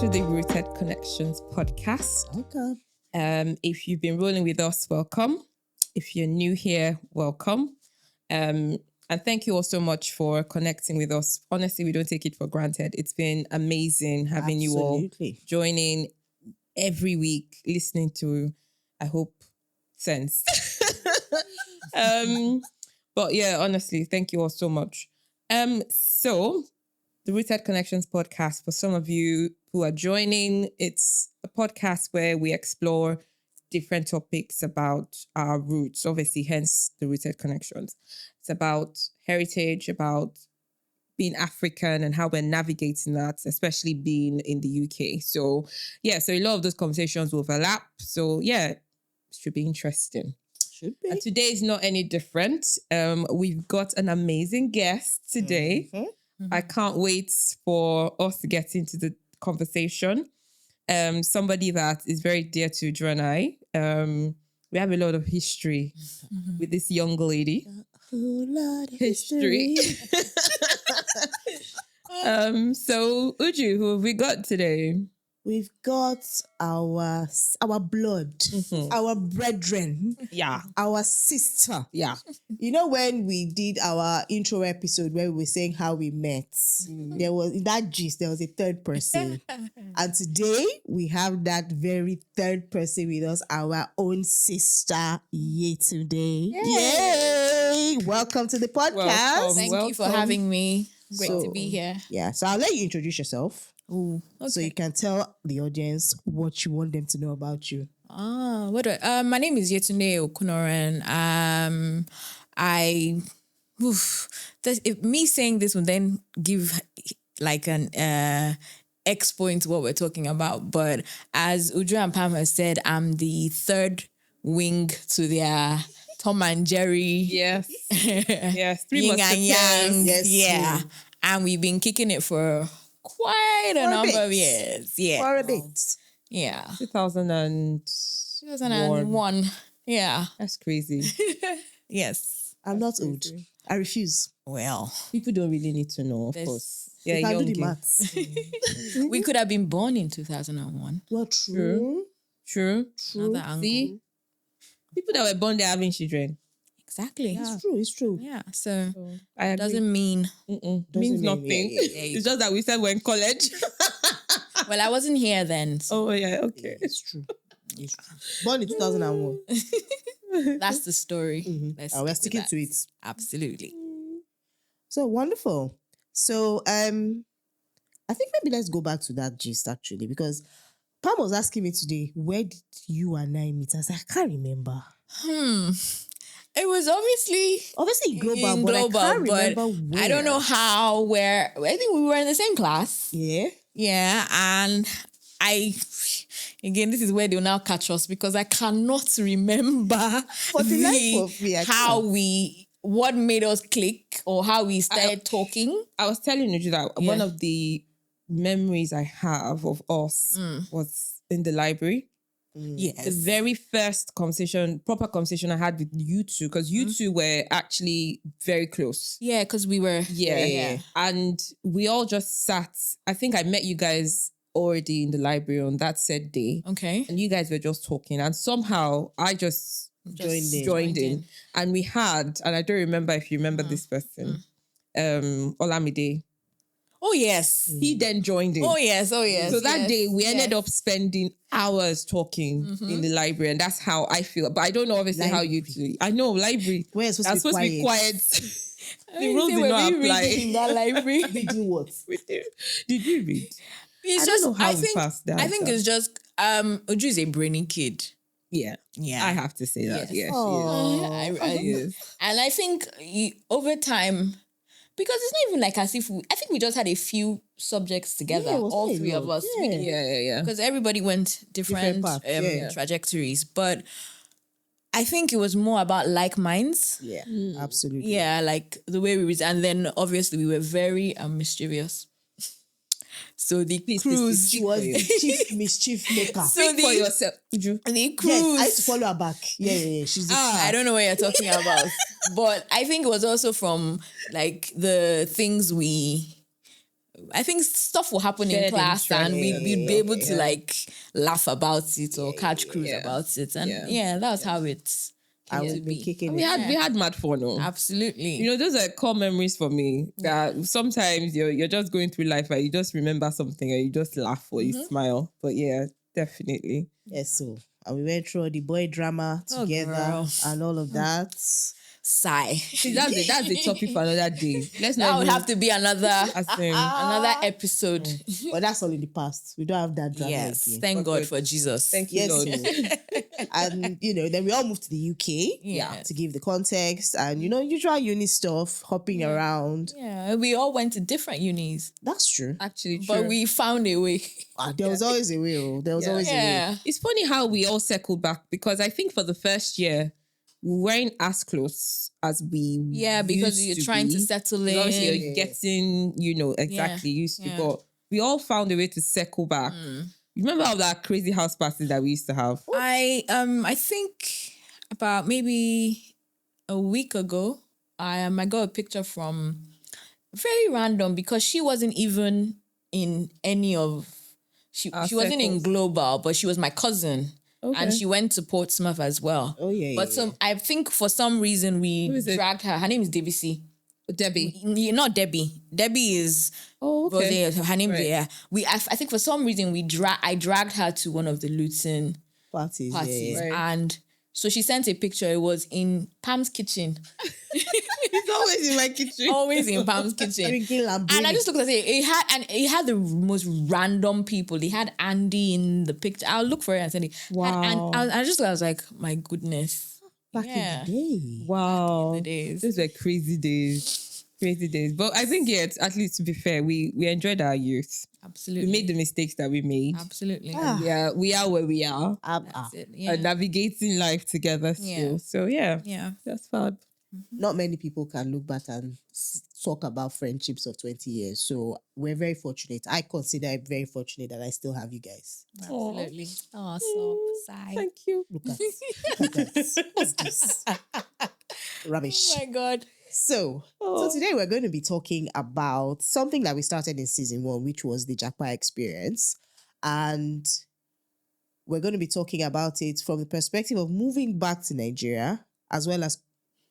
to the Rooted Connections podcast. Okay. If you've been rolling with us, welcome. If you're new here, welcome. And thank you all so much for connecting with us. Honestly, we don't take it for granted. It's been amazing having you all joining every week, listening to, I hope, sense. But yeah, honestly, thank you all so much. So the Rooted Connections podcast, for some of you who are joining, it's a podcast where we explore different topics about our roots, obviously, hence the Rooted Connections. It's about heritage, about being African and how we're navigating that, especially being in the UK. So yeah, so a lot of those conversations will overlap. So yeah, it should be interesting. Should be. And today is not any different. We've got an amazing guest today. I can't wait for us to get into the conversation. Somebody that is very dear to Drew and I. We have a lot of history with this young lady. A whole lot of history. So Uju, who have we got today? We've got our blood, our brethren, our sister. Yeah. You know, when we did our intro episode where we were saying how we met, there was in that gist, there was a third person. And today we have that very third person with us, our own sister, Yetunde. Yay! Welcome to the podcast. Thank you for having me. Great to be here. Yeah, so I'll let you introduce yourself. Ooh, okay. So you can tell the audience what you want them to know about you. My name is Yetunde Okunoren. Me saying this would then give like an expo into what we're talking about. But as Uju and Pam has said, I'm the third wing to their Tom and Jerry. Yes. Yes. Yin and yang. Yes, And we've been kicking it for quite a number of years. Yeah. For a bit. Yeah. 2001. Yeah. That's crazy. Yes. I'm not old. I refuse. Well, People don't really need to know, of course. Yeah, You can do the young maths. we could have been born in 2001. Well, true. True. Another angle. See? People that were born there having children. Exactly. It's true. It's true. Yeah. So I agree. doesn't mean. means mean- nothing. yeah. It's just that we said we're in college. Well, I wasn't here then. So Oh yeah, okay. It's true. It's true. Born in 2001. that's the story. We're sticking to it. Absolutely. So wonderful. So I think maybe let's go back to that gist actually, because Pam was asking me today, where did you and I meet? I was like, I can't remember. It was obviously Global, in but global, I can't but remember where. I don't know how, where. I think we were in the same class. Yeah. Yeah, and again, this is where they'll now catch us because I cannot remember For the life of me, I what made us click or how we started talking. I was telling you that one of the memories I have of us was in the library. Yes. The very first proper conversation I had with you two, because you two were actually very close. Yeah, because we were. Yeah. And we all just sat. I think I met you guys already in the library on that said day. Okay. And you guys were just talking. And somehow I just joined in. And we had, and I don't remember if you remember this person, Olamide. Oh, yes. He then joined in. Oh, yes. So that day we ended up spending hours talking in the library, and that's how I feel. But I don't know obviously how you do. I know library. Where it's That's supposed to be quiet. The rules did were not we apply. reading in that library? We do what? Did you read? It's I just, don't know how I we think, passed that. I think it's just, Uju is a brainy kid. Yeah. I have to say that. Yes. Yeah, And I think over time, because it's not even like as if I think we just had a few subjects together, all three of us. Yeah. Because everybody went different paths. trajectories. But I think it was more about like minds. Yeah, absolutely. Yeah, like the way we reason. And then obviously we were very mischievous. So the cruise. She was the chief mischief maker. Speak for yourself. The cruise. Yes, I used to follow her back. Yeah. She's I don't know what you're talking about. But I think it was also from like the things we I think stuff will happen in Shared class and interest. we'd be able to Yeah. like laugh about it or catch cruise yeah. about it. And Yeah. that's how it I came will to be be. kicking We it. had mad fun. Oh. Absolutely. You know, those are core memories for me. That sometimes you're just going through life and you just remember something and you just laugh or you smile. But yeah, definitely. Yes, so and we went through the boy drama together girl. and all of that. Sigh. See, that's the topic for another day. Let's That not would even have to be another episode. But that's all in the past. We don't have that drama Yes. again. Thank We're God good. for Jesus. Thank you, Yes, Lord. and then we all moved to the UK. Yeah. To give the context and usual uni stuff, hopping around. Yeah. We all went to different unis. That's true. Actually, true. But we found a way. There was always a way. There was always a way. Yeah. It's funny how we all circled back because I think for the first year we weren't as close as we Because used you're to trying be. to settle Because obviously in. you're getting, exactly used to. Yeah. But we all found a way to circle back. You remember all that crazy house parties that we used to have? I think about maybe a week ago, I got a picture from very random because she wasn't even in any of she wasn't in circles. global, but she was my cousin. Okay. And she went to Portsmouth as well. Oh, yeah, But yeah, I think for some reason we is it? dragged her. Her name is Debbie C. Debbie. Not Debbie. Debbie is Oh, okay. her name. Right. Yeah. I think for some reason I dragged her to one of the Luton Parties. parties, Yeah. Right. and so she sent a picture. It was in Pam's kitchen, It's always in my kitchen. always in Pam's kitchen. Drinking And I just looked at it. It had the most random people. They had Andy in the picture. I'll look for it and send it. Wow. And I was like, my goodness. back Yeah. in the day. Wow. The days. Those were crazy days. Crazy days. But I think, at least to be fair, we enjoyed our youth. Absolutely. We made the mistakes that we made. Absolutely. Yeah, we are where we are. That's it. Yeah. And navigating life together still. Yeah. So yeah, Yeah. that's fun. Not many people can look back and talk about friendships of 20 years. So we're very fortunate. I consider it very fortunate that I still have you guys. Absolutely. Oh, so sigh. Thank you. Look at this. What's this? Rubbish. Oh my God. So today we're going to be talking about something that we started in season 1, which was the Japa experience. And we're going to be talking about it from the perspective of moving back to Nigeria, as well as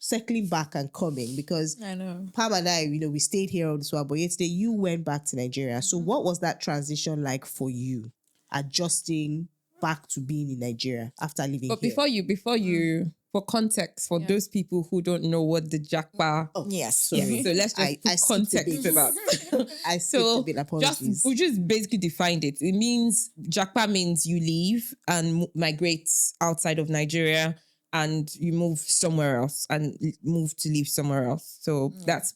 circling back and coming, because I know. Pam and I, we stayed here on this one, but yesterday you went back to Nigeria. So what was that transition like for you, adjusting back to being in Nigeria after living But here? before you, for context, for those people who don't know what the Japa. Yes. Sorry. So let's just I put skipped a context bit. to that. I skipped So a bit, apologies. we just basically defined it. It means Japa means you leave and migrate outside of Nigeria and you move somewhere else and move to live somewhere else. So that's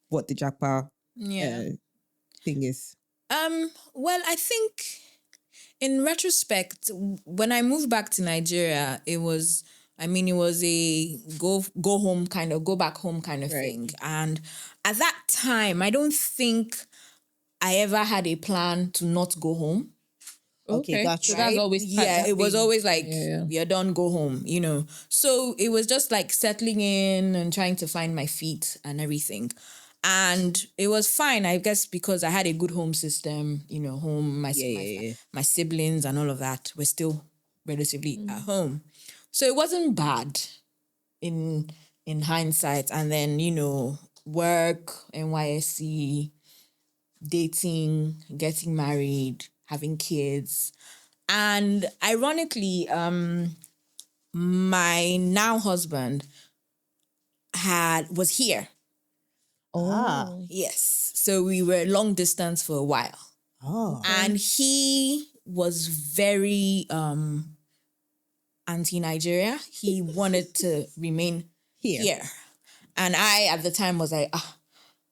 what the Japa thing is. Well, I think in retrospect, when I moved back to Nigeria, it was a go back home kind of thing. And at that time, I don't think I ever had a plan to not go home. Okay, gotcha. So that's always It was always like, Yeah. you're done, go home, So it was just like settling in and trying to find my feet and everything. And it was fine, I guess, because I had a good home system, home, my siblings and all of that were still relatively at home. So it wasn't bad in hindsight. And then, work, NYSC, dating, getting married, having kids. And ironically, my now husband was here. Oh. Yes. So we were long distance for a while. Oh. And he was very anti-Nigeria. He wanted to remain here. And I, at the time, was like,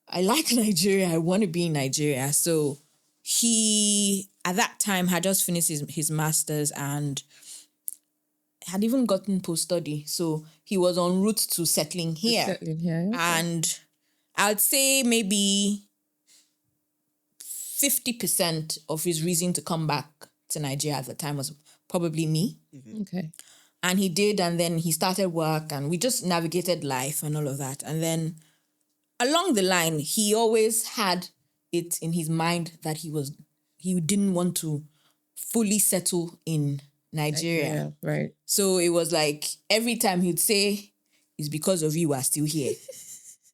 I like Nigeria. I want to be in Nigeria. So he, at that time, had just finished his master's and had even gotten post-study. So he was en route to settling here. Settling here, okay. And I would say maybe 50% of his reason to come back to Nigeria at the time was probably me. Okay. And he did, and then he started work, and we just navigated life and all of that. And then along the line, he always had it in his mind that he didn't want to fully settle in Nigeria. Right. So it was like every time he'd say, it's because of you are still here.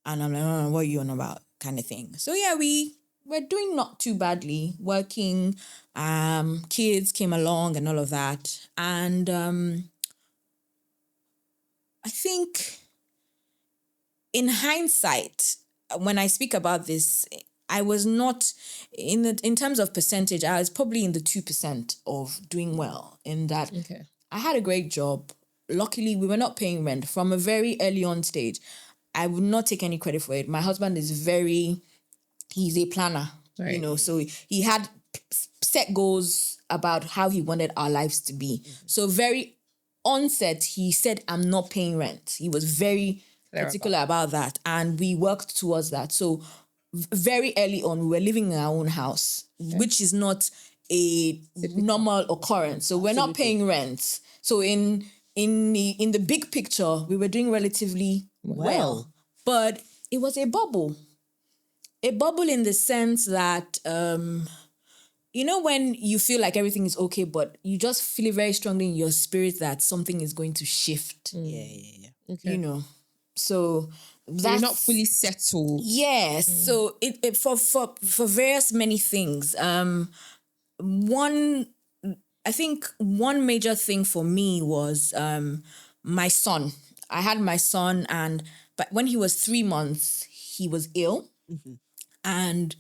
And I'm like, oh, what are you on about? Kind of thing. So yeah, we're doing not too badly, working, kids came along and all of that. And I think in hindsight, when I speak about this, I was not in terms of percentage, I was probably in the 2% of doing well in that. Okay. I had a great job. Luckily, we were not paying rent from a very early on stage. I would not take any credit for it. My husband is he's a planner, Right. you know, so he had set goals about how he wanted our lives to be. So very onset, he said, I'm not paying rent. He was very particular about that. And we worked towards that. So very early on, we were living in our own house, which is not a normal occurrence. So we're not paying rent. So in the big picture, we were doing relatively well. But it was a bubble. A bubble in the sense that, you know, when you feel like everything is okay, but you just feel it very strongly in your spirit that something is going to shift. Yeah. Okay. You know, so You're that's not fully settled. yes. So it for various many things. One, I think one major thing for me was my son. I had my son, but when he was 3 months, he was ill, and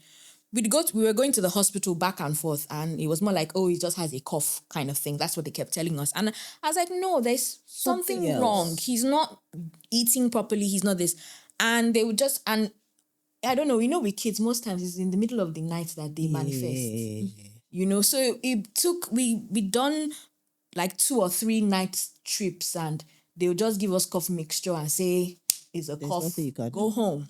we were going to the hospital back and forth, and it was more like, oh, he just has a cough kind of thing. That's what they kept telling us. And I was like, no, there's something else. wrong. He's not eating properly. He's not this. And they would just, and I don't know, you know, with kids, most times it's in the middle of the night that they manifest. You know, so it took, we done like 2 or 3 night trips, and they would just give us cough mixture and say, it's a cough, nothing you can go home.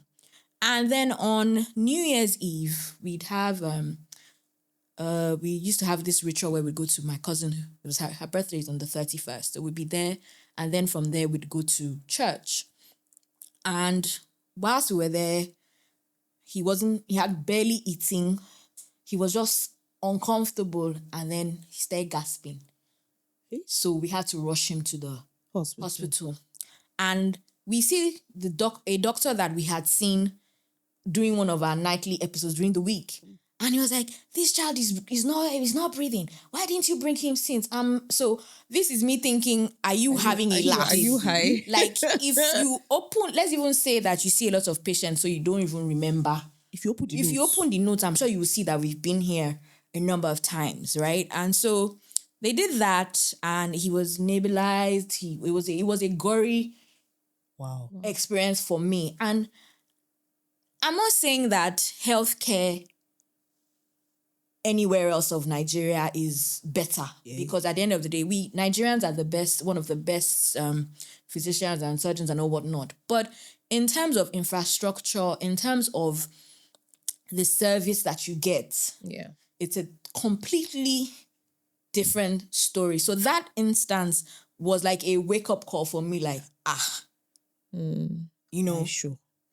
And then on New Year's Eve, we'd have, we used to have this ritual where we'd go to my cousin. It was her birthday is on the 31st. So we'd be there. And then from there, we'd go to church. And whilst we were there, he had barely eating. He was just uncomfortable. And then he started gasping. So we had to rush him to the hospital. And we see a doctor that we had seen doing one of our nightly episodes during the week. And he was like, this child is not breathing. Why didn't you bring him since? So this is me thinking, are you having a laugh? Are you high? Like if you open, let's even say that you see a lot of patients, so you don't even remember. If you open the notes, I'm sure you will see that we've been here a number of times, right? And so they did that, and he was nebulized. It was a gory experience for me. And I'm not saying that healthcare anywhere else of Nigeria is better, because at the end of the day, we Nigerians are one of the best physicians and surgeons and all whatnot. But in terms of infrastructure, in terms of the service that you get, it's a completely different story. So that instance was like a wake-up call for me, like, you know,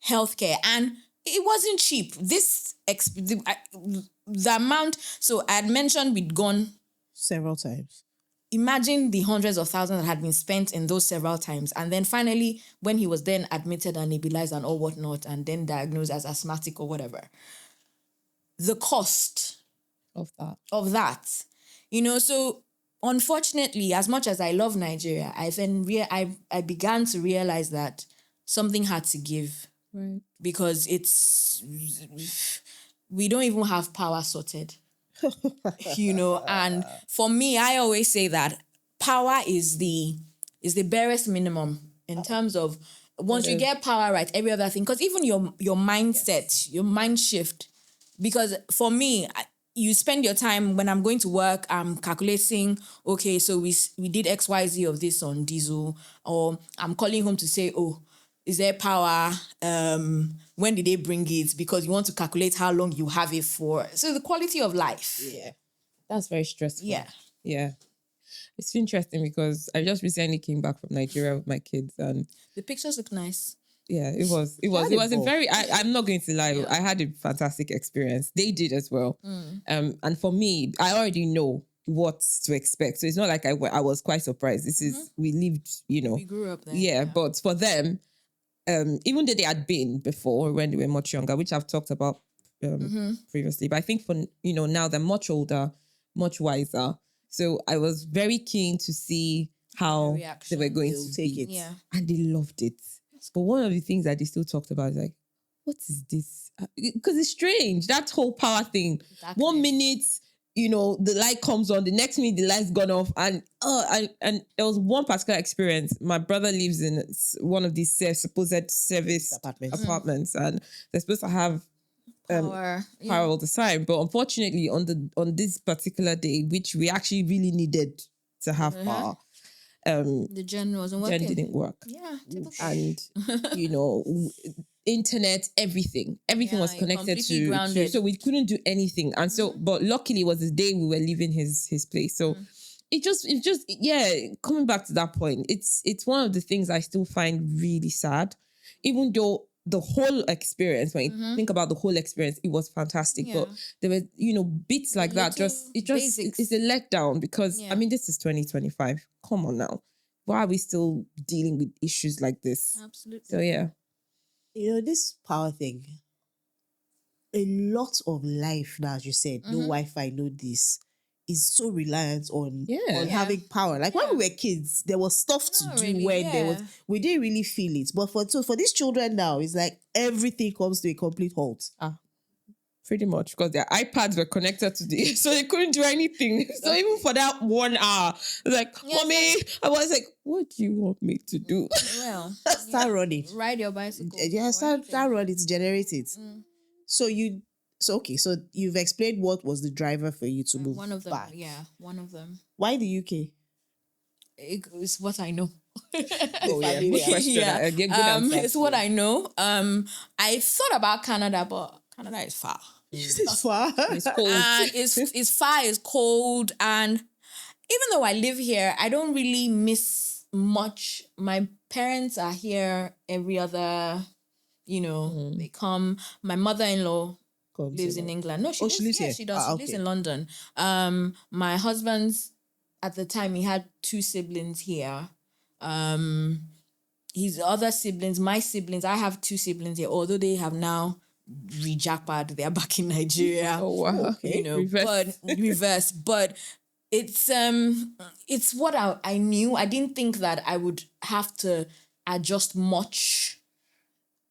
healthcare. And it wasn't cheap. The amount, so I had mentioned we'd gone several times. Imagine the hundreds of thousands that had been spent in those several times. And then finally, when he was then admitted and nebulized and all whatnot, and then diagnosed as asthmatic or whatever, the cost of that, you know, so unfortunately, as much as I love Nigeria, I began to realize that something had to give. Right. Because we don't even have power sorted, you know. And for me, I always say that power is the barest minimum in terms of once you get power right, every other thing. Because even your mindset, your mind shift. Because for me, you spend your time when I'm going to work, I'm calculating, okay, so we did XYZ of this on diesel, or I'm calling home to say, oh, is there power? When did they bring it? Because you want to calculate how long you have it for. So the quality of life. Yeah. That's very stressful. Yeah. Yeah. It's interesting because I just recently came back from Nigeria with my kids, and the pictures look nice. yeah, it was a ball. very, I'm not going to lie, Yeah. I had a fantastic experience. They did as well. And for me, I already know what to expect. So it's not like I was quite surprised. This is, we lived, We grew up there. yeah, but for them, even though they had been before when they were much younger, which I've talked about previously, but I think for, now they're much older, much wiser. So I was very keen to see how they were going to take be. it. Yeah. And they loved it. But one of the things that they still talked about is like, what is this? Because it's strange, that whole power thing. Exactly. 1 minute, the light comes on, the next minute the light's gone off. And and there was one particular experience. My brother lives in one of these supposed service apartments, and they're supposed to have Power. power all the time. But unfortunately, on this particular day, which we actually really needed to have power, The gen wasn't working. gen didn't work. Yeah, typical. And internet, everything was connected completely to, grounded. so we couldn't do anything. And so, but luckily it was the day we were leaving his place. So it just coming back to that point, it's one of the things I still find really sad, even though the whole experience, when you think about the whole experience, it was fantastic. Yeah. But there were, bits like that. Basics. It's a letdown because Yeah. I mean, this is 2025. Come on now. Why are we still dealing with issues like this? Absolutely. So yeah. This power thing, a lot of life now, as you said, no Wi-Fi, no this, is so reliant on having power. Like when we were kids, there was stuff to Not do really, when we didn't really feel it. But for these children now, it's like everything comes to a complete halt. Pretty much, because their iPads were connected to the, so they couldn't do anything. So even for that 1 hour, like, mommy, I was like, what do you want me to do? Well, Start running. ride your bicycle. Yeah, start running to generate it. So so you've explained what was the driver for you to move One of them. back. Yeah, one of them. Why the UK? It's what I know. Oh yeah, good question. Yeah. Good answer. It's what I know. I thought about Canada, but Canada is far. It's far. It's cold. And it's far, it's cold, and even though I live here, I don't really miss much. My parents are here every other, they come. My mother-in-law lives in England. No, she lives here. She does. She lives in London. My husband's, at the time, he had 2 siblings here. His other siblings, my siblings, I have 2 siblings here, although they have now Japa, they're back in Nigeria. Oh wow. Okay. Reverse. But it's what I knew. I didn't think that I would have to adjust much.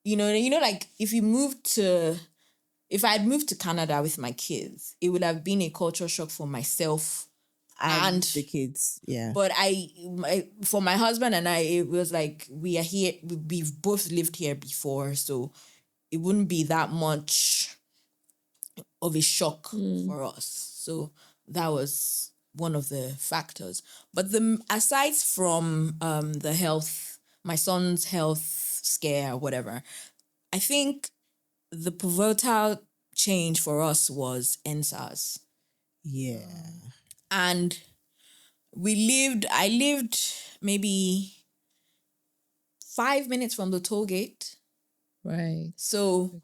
Like if I had moved to Canada with my kids, it would have been a culture shock for myself and the kids. Yeah. But for my husband and I, it was like we are here. We've both lived here before, so it wouldn't be that much of a shock for us. So that was one of the factors. But aside from the health, my son's health scare, whatever, I think the pivotal change for us was NSAS. Yeah. And I lived maybe 5 minutes from the toll gate. Right. So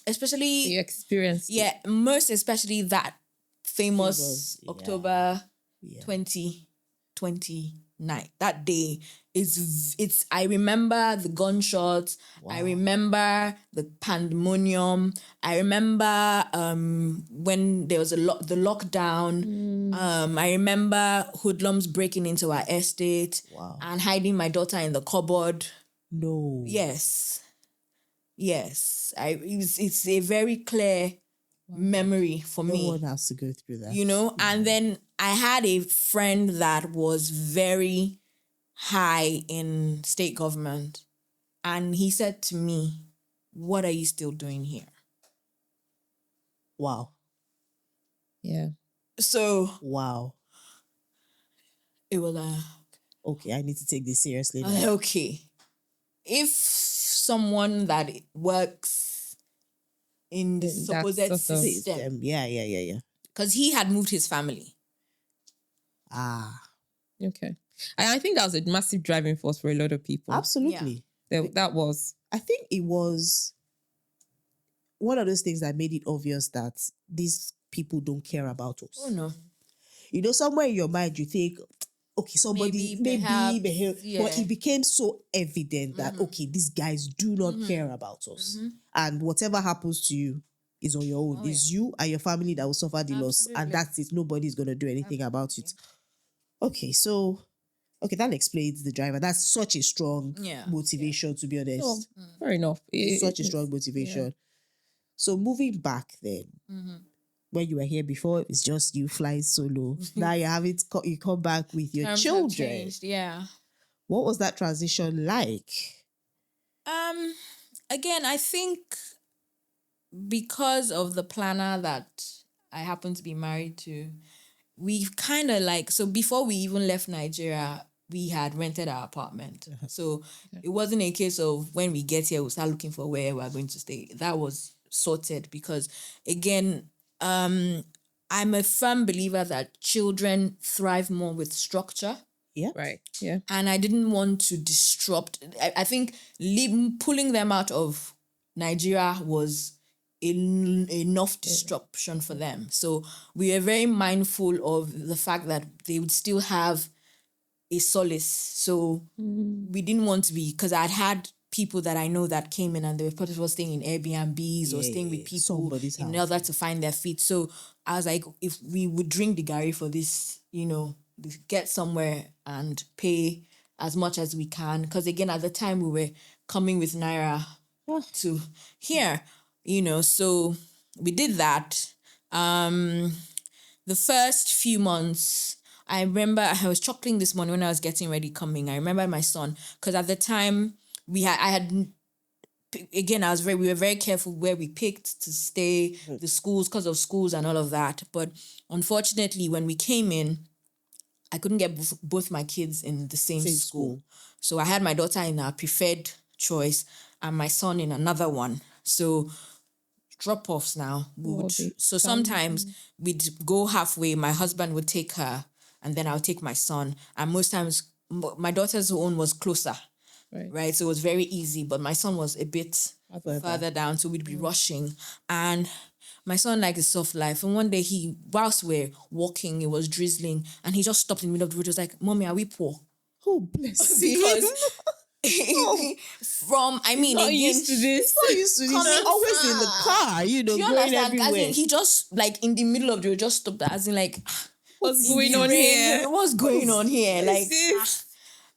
especially you experienced most especially that famous October 2020 night. That day it's I remember the gunshots. I remember the pandemonium. I remember when there was the lockdown. I remember hoodlums breaking into our estate and hiding my daughter in the cupboard. No. Yes. It's a very clear memory for me. No one has to go through that. And then I had a friend that was very high in state government, and he said to me, "What are you still doing here?" Wow. Yeah. So wow. It was okay, I need to take this seriously now. Okay. If someone that works in the supposed system. Yeah. Because he had moved his family. Okay. And I think that was a massive driving force for a lot of people. Absolutely. That was. I think it was one of those things that made it obvious that these people don't care about us. Oh no. You know, somewhere in your mind you think, okay, somebody maybe, perhaps, yeah. but it became so evident that okay, these guys do not care about us, and whatever happens to you is on your own. Oh, It's you and your family that will suffer the loss, and Absolutely. that's it. Nobody's gonna do anything about it. Okay, so that explains the driver. That's such a strong Yeah. motivation, to be honest. Oh, fair enough. It's such a strong motivation. So moving back then, when you were here before, it's just you flying solo. Now you have it. You come back with your Terms have children. changed, yeah. What was that transition like? Again, I think because of the planner that I happen to be married to, we kind of like, so before we even left Nigeria, we had rented our apartment. So it wasn't a case of when we get here, we'll start looking for where we're going to stay. That was sorted because, again, I'm a firm believer that children thrive more with structure. Yeah. Right. Yeah. And I didn't want to disrupt. I think pulling them out of Nigeria was enough disruption for them. So we were very mindful of the fact that they would still have a solace. So we didn't want to be, because I'd had people that I know that came in and they were probably staying in Airbnbs or staying with people somebody's in house. order to find their feet. So I was like, if we would drink the Gary for this, get somewhere and pay as much as we can. Because again, at the time we were coming with Naira to here, so we did that. The first few months, I remember I was chuckling this morning when I was getting ready coming. I remember my son, because at the time we were very careful where we picked to stay, the schools, because of schools and all of that. But unfortunately, when we came in, I couldn't get both my kids in the same school. So I had my daughter in our preferred choice and my son in another one. So drop-offs now. So sometimes we'd go halfway. My husband would take her and then I'll take my son. And most times my daughter's own was closer. Right. So it was very easy. But my son was a bit further down. So we'd be rushing. And my son likes a soft life. And one day whilst we're walking, it was drizzling. And he just stopped in the middle of the road. He was like, "Mommy, are we poor?" Oh, bless Because Not used to this. He's always in the car, do you going understand? As everywhere. in, he just, like, in the middle of the road, just stopped, as in, like, What's going on here? What's going on here? Like, this?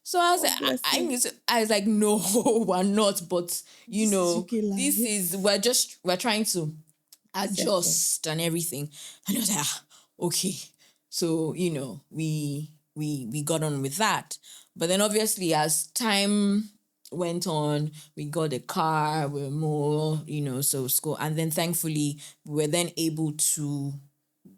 so I was like, I was like, no, we're not. But we're trying to adjust and everything. And I was like, okay. So we got on with that. But then obviously as time went on, we got a car, we're more, so school. And then thankfully we were then able to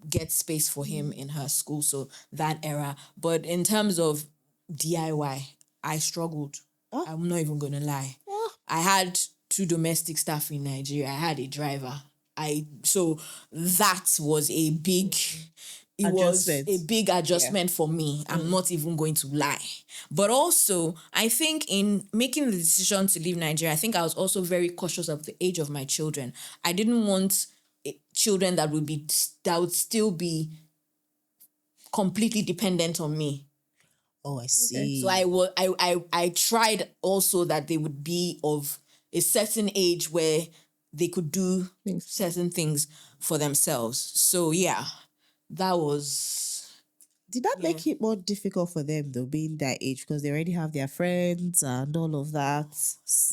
get space for him in her school. So that era. But in terms of DIY, I struggled. I'm not even going to lie. I had 2 domestic staff in Nigeria. I had a driver. So that was a big... It was a big adjustment for me. I'm not even going to lie. But also, I think in making the decision to leave Nigeria, I think I was also very cautious of the age of my children. I didn't want children that would still be completely dependent on me. Oh, I see. So I tried also that they would be of a certain age where they could do certain things for themselves. So yeah. That was... Did that make it more difficult for them, though, being that age? Because they already have their friends and all of that.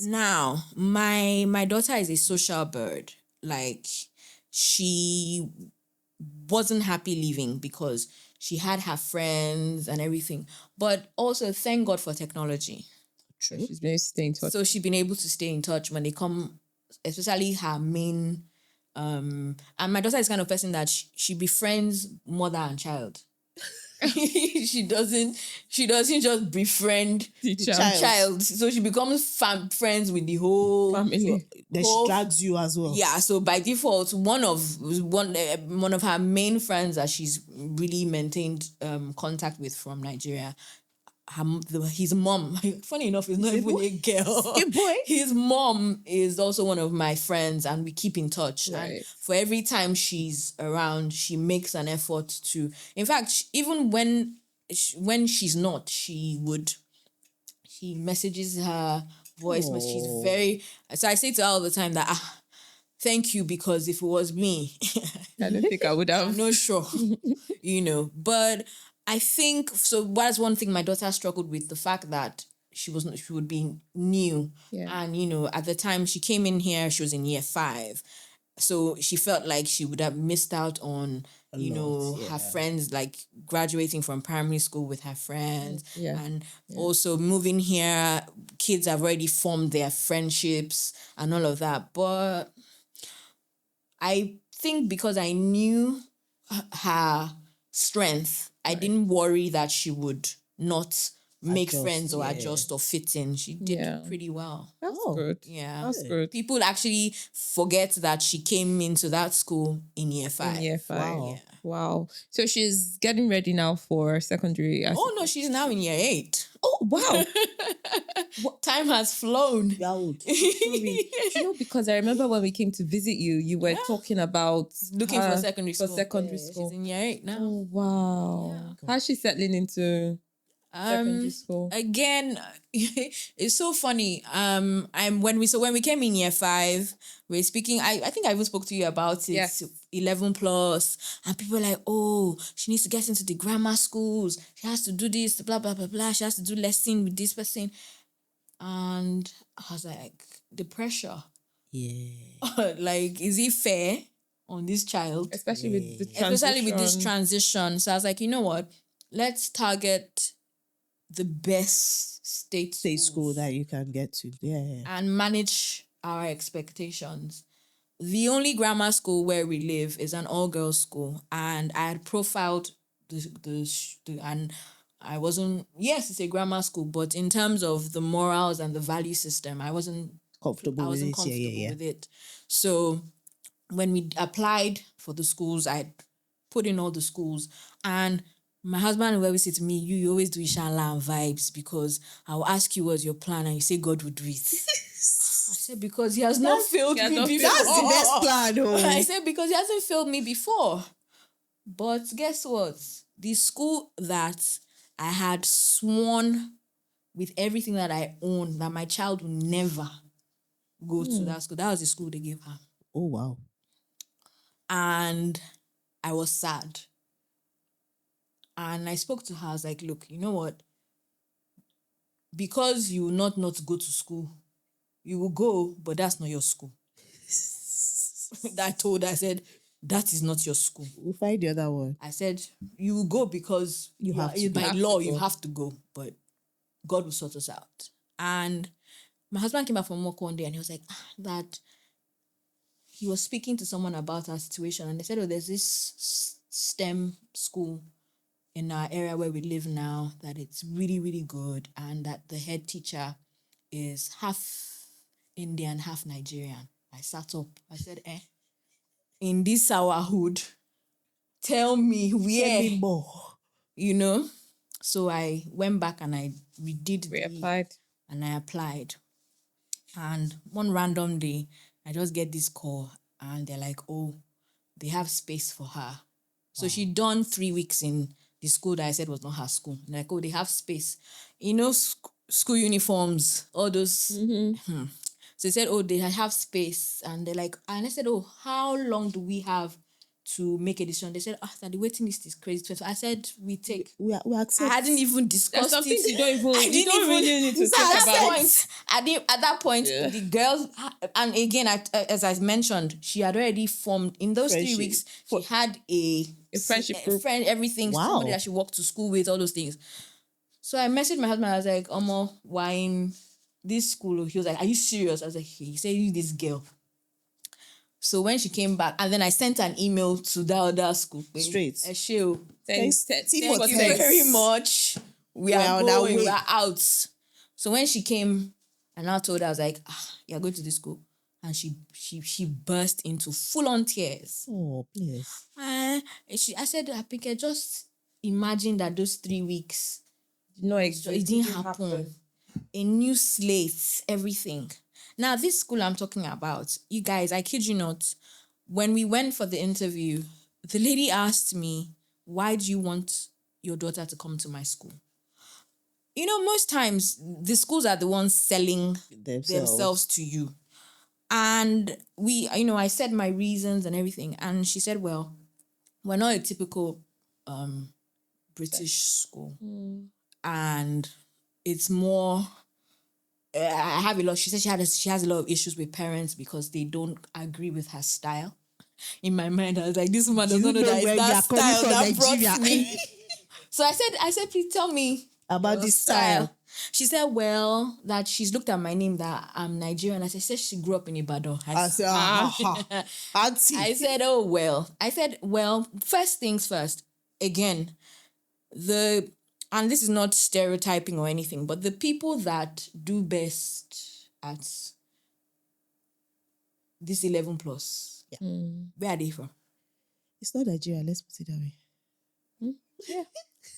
Now, my daughter is a social bird. Like, she wasn't happy leaving because she had her friends and everything. But also, thank God for technology. True. She's been able to stay in touch. So she's been able to stay in touch when they come, especially her main... and my daughter is the kind of person that she befriends mother and child. she doesn't just befriend the child. So she becomes friends with the whole family. Then she drags you as well. Yeah. So by default, one of her main friends that she's really maintained contact with from Nigeria his mom, funny enough, is not even a girl. A boy? His mom is also one of my friends, and we keep in touch. And Right. for every time she's around, she makes an effort to. In fact, even when she's not, she messages her voice. But she's Oh. very. So I say to her all the time that thank you, because if it was me, I don't think I would I'm have. not sure, but I think so. That's one thing my daughter struggled with, the fact that she would be new. Yeah. And, at the time she came in here, she was in year 5. So she felt like she would have missed out on, her friends, like graduating from primary school with her friends. Yeah. And also moving here, kids have already formed their friendships and all of that. But I think because I knew her strength, I didn't worry that she would not make Adjust, friends or yeah. adjust or fit in. She did Yeah. pretty well. That's Oh. good. Yeah. That's good. People actually forget that she came into that school in year 5. In year 5. Wow. Yeah. Wow. So she's getting ready now for secondary. Oh no, she's now in year 8. Oh, wow. Time has flown. You're old. Sorry. Because I remember when we came to visit you, you were talking about Looking for her secondary school. secondary school. She's in year 8 now. Oh, wow. How's she settling into secondary school? Again, it's so funny. When we came in year 5, we were speaking. I think I even spoke to you about it. Yes. 11 plus, and people were like, oh, she needs to get into the grammar schools. She has to do this, blah blah blah blah. She has to do lesson with this person, and I was like, the pressure. Yeah. Like, is it fair on this child? Especially with the transition. Especially with this transition. So I was like, you know what? Let's target the best state School that you can get to. Yeah. and manage our expectations. The only grammar school where we live is an all-girls school, and I had profiled and I wasn't. Yes, it's a grammar school, but in terms of the morals and the value system, I wasn't Comfortable with it. Yeah. with it. So when we applied for the schools, I put in all the schools, and my husband will always say to me, you always do Inshallah and vibes, because I'll ask you what's your plan and you say God will do it. I said, because he has not failed me before. That's the best plan. I said, because he hasn't failed me before. But guess what? The school that I had sworn with everything that I own that my child will never go to that school, that was the school they gave her. Oh, wow. And I was sad. And I spoke to her. I was like, look, you know what? Because you will not go to school, you will go, but that's not your school. I told her, I said, that is not your school. We'll find the other one. I said, you will go because You have to. by law, you have to go, but God will sort us out. And my husband came back from work one day and he was like, that he was speaking to someone about our situation, and they said, oh, there's this STEM school in our area where we live now, that it's really, really good, and that the head teacher is half Indian, half Nigerian. I sat up. I said, in this our hood, tell me where. Tell me more. So I went back and I Reapplied. and I applied. And one random day, I just get this call and they're like, oh, they have space for her. So she'd done 3 weeks in the school that I said was not her school. And like, oh, they have space. School uniforms, all those. So they said, oh, they have space. And they're like, and I said, oh, how long do we have to make a decision? They said, that the waiting list is crazy. I said, we accept. I hadn't even discussed There's some things it. you don't even. You don't really need to talk about. At that point, the girls, and again, as I mentioned, she had already formed in those 3 weeks. She had a friendship group, friend, everything. Wow. Somebody that she walked to school with, all those things. So I messaged my husband. I was like, Omo, why in this school? He was like, are you serious? I was like, he said, you this girl. So when she came back, and then I sent an email to that other school. Straight. Thank you very much. We are going. We are out. So when she came, and I told her, I was like, you're going to this school. And she burst into full-on tears. Oh, please. I said, Apike, just imagine that those 3 weeks, No, It didn't happen. A new slate, everything. Now, this school I'm talking about, you guys, I kid you not, when we went for the interview, the lady asked me, why do you want your daughter to come to my school? You know, most times the schools are the ones selling themselves to you. And I said my reasons and everything. And she said, well, we're not a typical British school. And it's more, I have a lot. She said she has a lot of issues with parents because they don't agree with her style. In my mind, I was like, this woman does not know that it's that style that brought me. So I said, please tell me about this style. She said, well, that she's looked at my name, that I'm Nigerian. I said she grew up in Ibadan. I said, auntie. I said, oh, well. I said, well, first things first. Again, and this is not stereotyping or anything, but the people that do best at this 11 plus, where are they from? It's not Nigeria, let's put it that way. Yeah.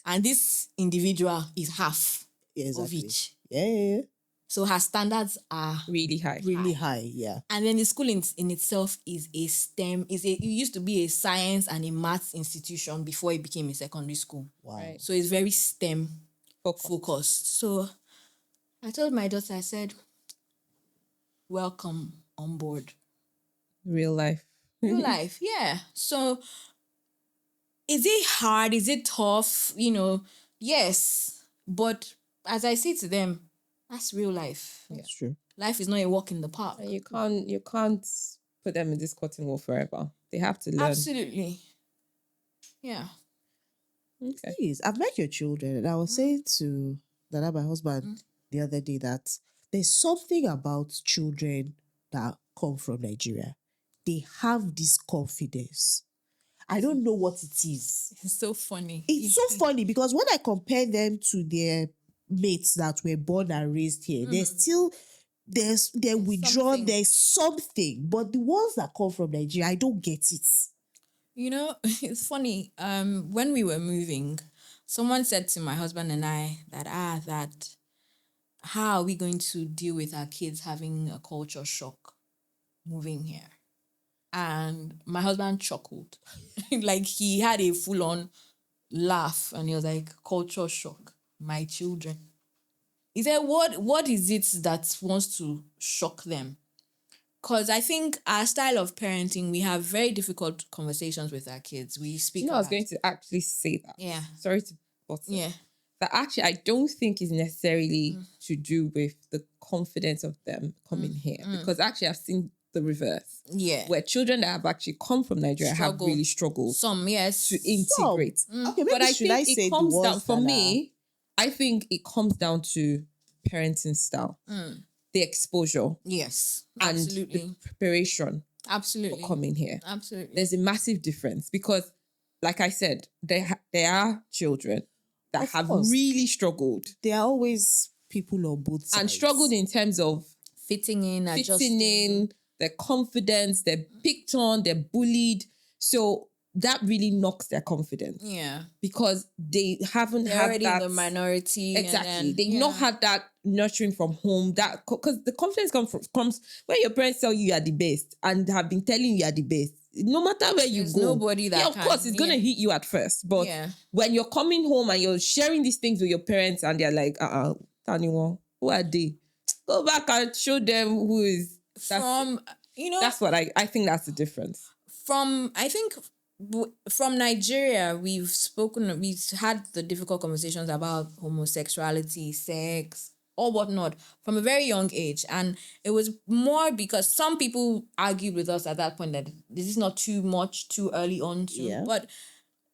And this individual is half of each. Yeah. So her standards are really high. Really high, yeah. And then the school in itself is a STEM, it used to be a science and a maths institution before it became a secondary school. Wow. Right. So it's very STEM focused. So I told my daughter, I said, welcome on board. Real life. Real life, yeah. So is it hard? Is it tough? Yes. But as I say to them, that's real life. That's true. Life is not a walk in the park. And you can't put them in this cotton wool forever. They have to learn. Absolutely. Yeah. Okay. Please, I've met your children, and I was saying to Dada, my husband, the other day that there's something about children that come from Nigeria. They have this confidence. I don't know what it is. It's so funny. It's so funny because when I compare them to their mates that were born and raised here, they're withdrawn, something. there's something. But the ones that come from Nigeria, I don't get it. It's funny. When we were moving, someone said to my husband and I that how are we going to deal with our kids having a culture shock moving here? And my husband chuckled. Like he had a full-on laugh and he was like, culture shock, my children. He said, what is it that wants to shock them? Because I think our style of parenting, we have very difficult conversations with our kids. We speak I was going to actually say that. Yeah. Sorry to butt in. Yeah. That actually I don't think is necessarily to do with the confidence of them coming here. Because actually I've seen the reverse. Yeah. Where children that have actually come from Nigeria have really struggled Some, yes. to integrate. Okay, maybe But I should think I say it comes the down, ones for that me, I think it comes down to parenting style, the exposure, Yes. and Absolutely. the preparation Absolutely. for coming here. Absolutely. There's a massive difference because, like I said, there are children that Of have course. really struggled there are always people on both sides. and struggled in terms of fitting in, fitting adjusting. in, their confidence, they're picked on, they're bullied. So that really knocks their confidence. Yeah. Because they haven't They're had already that in the minority. exactly. They've not had that nurturing from home. That because the confidence comes when your parents tell you are the best and have been telling you are the best. No matter where you There's go, nobody that of course it's gonna hit you at first. But when you're coming home and you're sharing these things with your parents and they're like, Taniwo, who are they? Go back and show them who is. That's what I think that's the difference. From Nigeria, we've had the difficult conversations about homosexuality, sex, or whatnot from a very young age. And it was more because some people argued with us at that point that this is not too much, too early on. But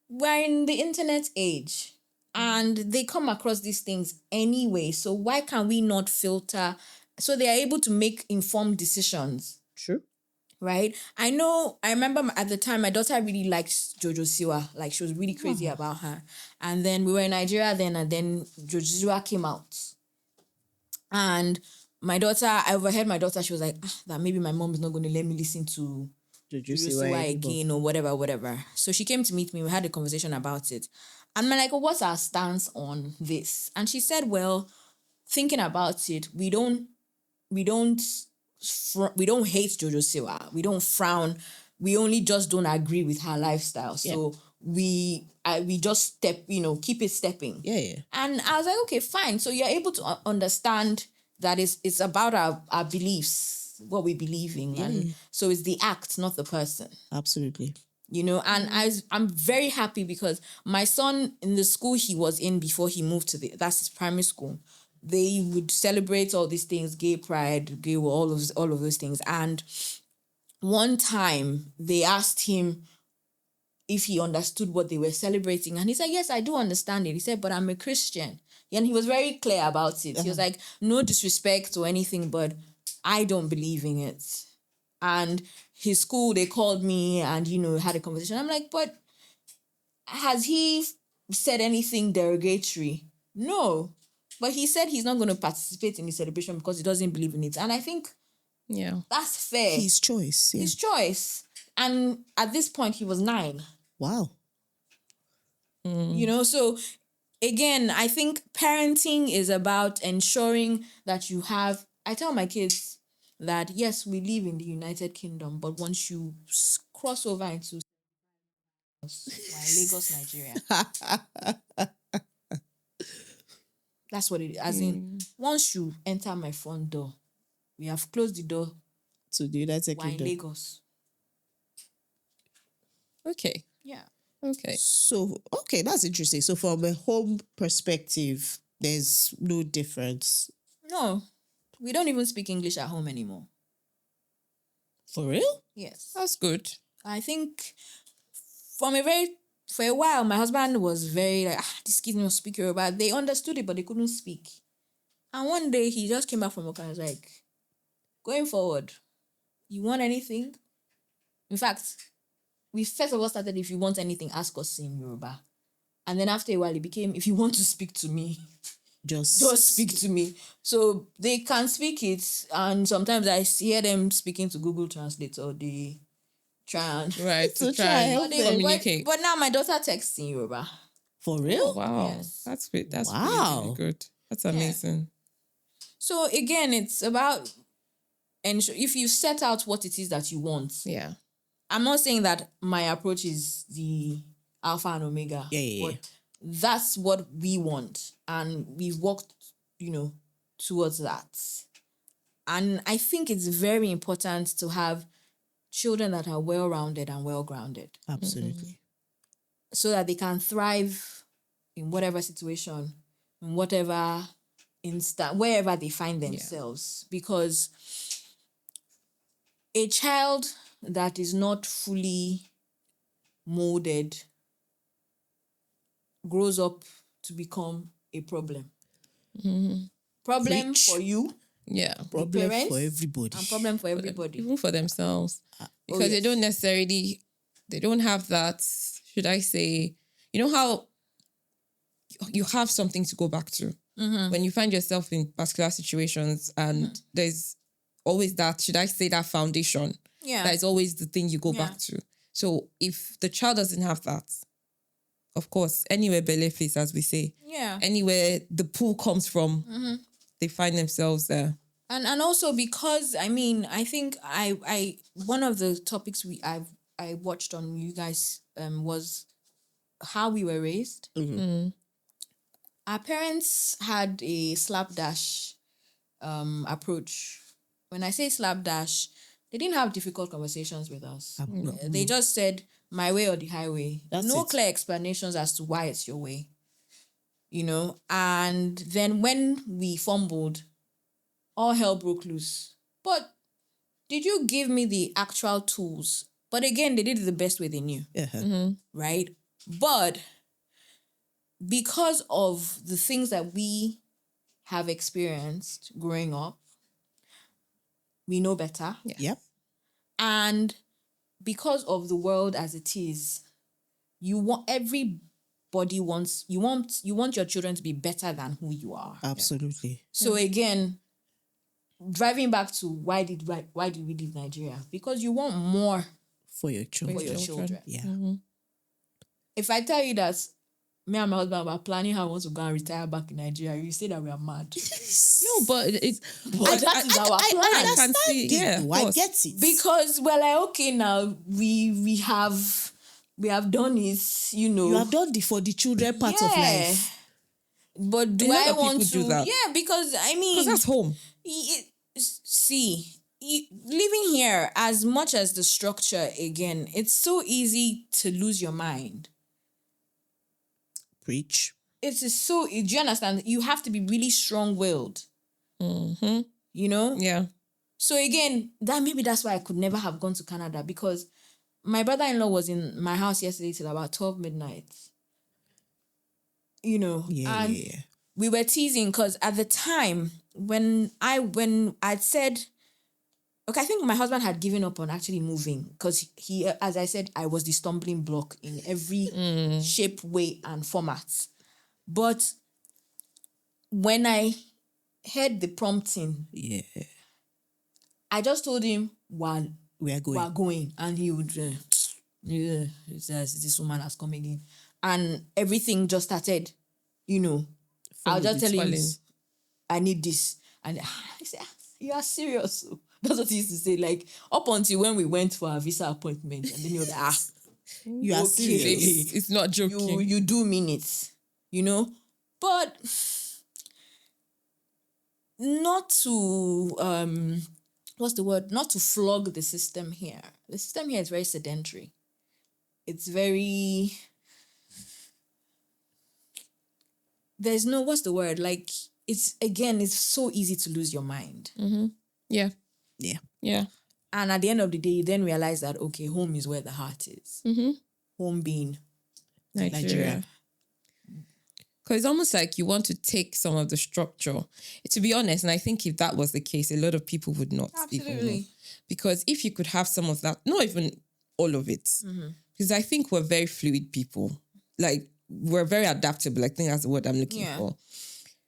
we're in the internet age and they come across these things anyway. So why can we not filter so they are able to make informed decisions? True. Right? I remember at the time, my daughter really liked Jojo Siwa. Like, she was really crazy about her. And then we were in Nigeria then, and then Jojo Siwa came out. And I overheard my daughter, she was like, that maybe my mom is not going to let me listen to Jojo Siwa again or whatever. So she came to meet me. We had a conversation about it. And I'm like, well, what's our stance on this? And she said, well, thinking about it, we don't hate Jojo Siwa. We don't frown. We only just don't agree with her lifestyle. So we just keep it stepping. Yeah. And I was like, okay, fine. So you're able to understand that it's about our beliefs, what we believe in. And so it's the act, not the person. Absolutely. And I'm very happy because my son, in the school he was in before he moved to that's his primary school, they would celebrate all these things, gay pride, gay, all of those things. And one time they asked him if he understood what they were celebrating. And he said, yes, I do understand it. He said, but I'm a Christian. And he was very clear about it. He was like, no disrespect or anything, but I don't believe in it. And his school, they called me and, had a conversation. I'm like, but has he said anything derogatory? No. But he said he's not going to participate in the celebration because he doesn't believe in it. And I think that's fair. His choice. Yeah. His choice. And at this point, he was 9. Wow. So again, I think parenting is about ensuring that you have, I tell my kids that, yes, we live in the United Kingdom, but once you cross over into Lagos, Nigeria, that's what it is. As in, once you enter my front door, we have closed the door to the United in Kingdom. Lagos. Okay. Yeah. Okay. So, that's interesting. So from a home perspective, there's no difference. No, we don't even speak English at home anymore. For real? Yes. That's good. I think for a while, my husband was very like, these kids don't speak Yoruba. They understood it, but they couldn't speak. And one day he just came back from work and was like, going forward, you want anything? In fact, we first of all started, if you want anything, ask us in Yoruba. And then after a while, it became, if you want to speak to me, just speak to me. So they can speak it. And sometimes I hear them speaking to Google Translate, or they try and... Right, to try and communicate. But now my daughter texts in Yoruba. For real? Wow. Yes. That's great. That's wow. really, really good. That's amazing. So again, it's about, and if you set out what it is that you want. Yeah. I'm not saying that my approach is the alpha and omega. But that's what we want. And we've worked, towards that. And I think it's very important to have children that are well-rounded and well-grounded. Absolutely. So that they can thrive in whatever situation, in whatever wherever they find themselves. Because a child that is not fully molded grows up to become a problem. Problem for you. Yeah. Problem for everybody. And problem for everybody. Even for themselves. Because they don't necessarily, they don't have that, should I say, how you have something to go back to. When you find yourself in particular situations and there's always that, should I say, that foundation. Yeah. That is always the thing you go back to. So if the child doesn't have that, of course, anywhere belief is, as we say. Yeah. Anywhere the pool comes from, they find themselves there. And also because, I think I one of the topics I watched on you guys was how we were raised. Our parents had a slapdash approach. When I say slapdash, they didn't have difficult conversations with us. They just said, my way or the highway. No clear explanations as to why it's your way. And then when we fumbled, all hell broke loose. But did you give me the actual tools? But again, they did it the best way they knew. Right? But because of the things that we have experienced growing up, we know better. Yep. And because of the world as it is, you want your children to be better than who you are. Absolutely. So again, driving back to why did we leave Nigeria? Because you want more for your children. For your children. Yeah. If I tell you that me and my husband were planning how we want to go and retire back in Nigeria, you say that we are mad. No, but it's that is our plan. I can see. Yeah, of I course. get it. Because we're like, okay, now we have done it, you have done for the children part of life. But do A lot I of people want to? do that. Yeah, because I mean, Because that's home. Living here, as much as the structure, again, it's so easy to lose your mind. Preach. It is so. Do you understand? You have to be really strong-willed. Mm-hmm. You know. Yeah. So again, that's why I could never have gone to Canada, because my brother-in-law was in my house yesterday till about 12 midnight. Yeah. We were teasing because at the time when I'd said, okay, I think my husband had given up on actually moving because he, as I said, I was the stumbling block in every shape, way, and format. But when I heard the prompting, Yeah. I just told him, well, We are going. we're going. And he would, yeah, he says, this woman has come again. And everything just started, I'll just tell him, I need this. And I said, you are serious? That's what he used to say. Like, up until when we went for our visa appointment. And then you're like, you are serious. It's not joking. You do mean it, But not to, what's the word? Not to flog the system here. The system here is very sedentary. It's very... There's no, what's the word? Like, it's so easy to lose your mind. Mm-hmm. Yeah. Yeah. Yeah. And at the end of the day, you then realize that, okay, home is where the heart is. Mm-hmm. Home being Nigeria. Because it's almost like you want to take some of the structure. To be honest, and I think if that was the case, a lot of people would not even move. Because if you could have some of that, not even all of it, because I think we're very fluid people. Like, we're very adaptable. I think that's the word I'm looking for.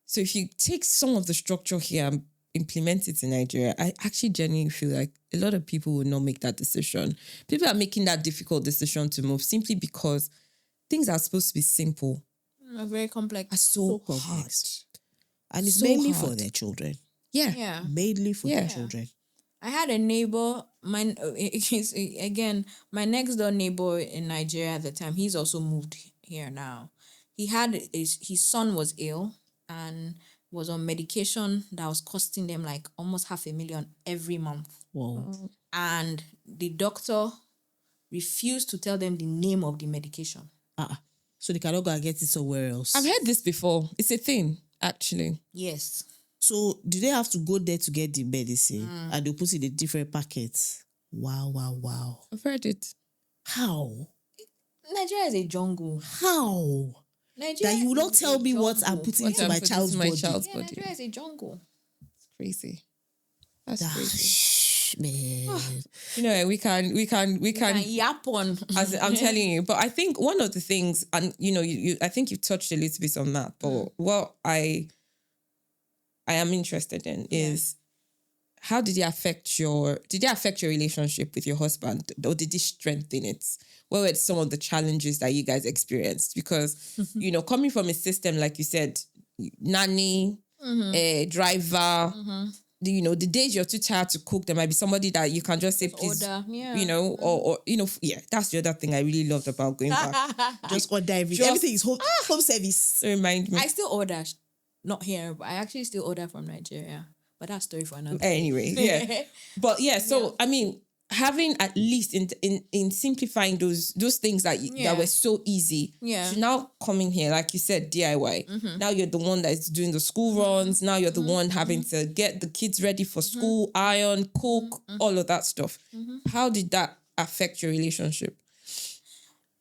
So if you take some of the structure here and implement it in Nigeria, I actually genuinely feel like a lot of people will not make that decision. People are making that difficult decision to move simply because things are supposed to be simple. Very complex. Are so complex. hard. And it's So mainly hard. for their children. Yeah. Mainly for their children. I had a neighbor, my next door neighbor in Nigeria at the time, he's also moved here now. His son was ill and was on medication that was costing them like almost $500,000 every month. Whoa. And the doctor refused to tell them the name of the medication. So they cannot go and get it somewhere else. I've heard this before. It's a thing, actually. Yes. So do they have to go there to get the medicine and they put it in different packets? Wow. I've heard it. How? Nigeria is a jungle. How? Nigeria that you will not is tell a me what jungle. I'm putting into my child's body. Nigeria is a jungle. It's crazy. That's crazy. Man. We can Yap on. as I'm telling you. But I think one of the things, and I think you touched a little bit on that, but what I am interested in is how did it affect your relationship with your husband, or did it strengthen it? What were some of the challenges that you guys experienced? Because coming from a system like you said, nanny, driver, the days you're too tired to cook, there might be somebody that you can just say, please, order, or that's the other thing I really loved about going back. Just order everything. Everything is home service. So remind me. I still order, not here, but I actually still order from Nigeria. But that's story for another. Anyway, yeah. But so I mean, having at least in simplifying those things that were so easy. Yeah. So now coming here, like you said, DIY. Now you're the one that is doing the school runs. Now you're the one having to get the kids ready for school, iron, cook, all of that stuff. How did that affect your relationship?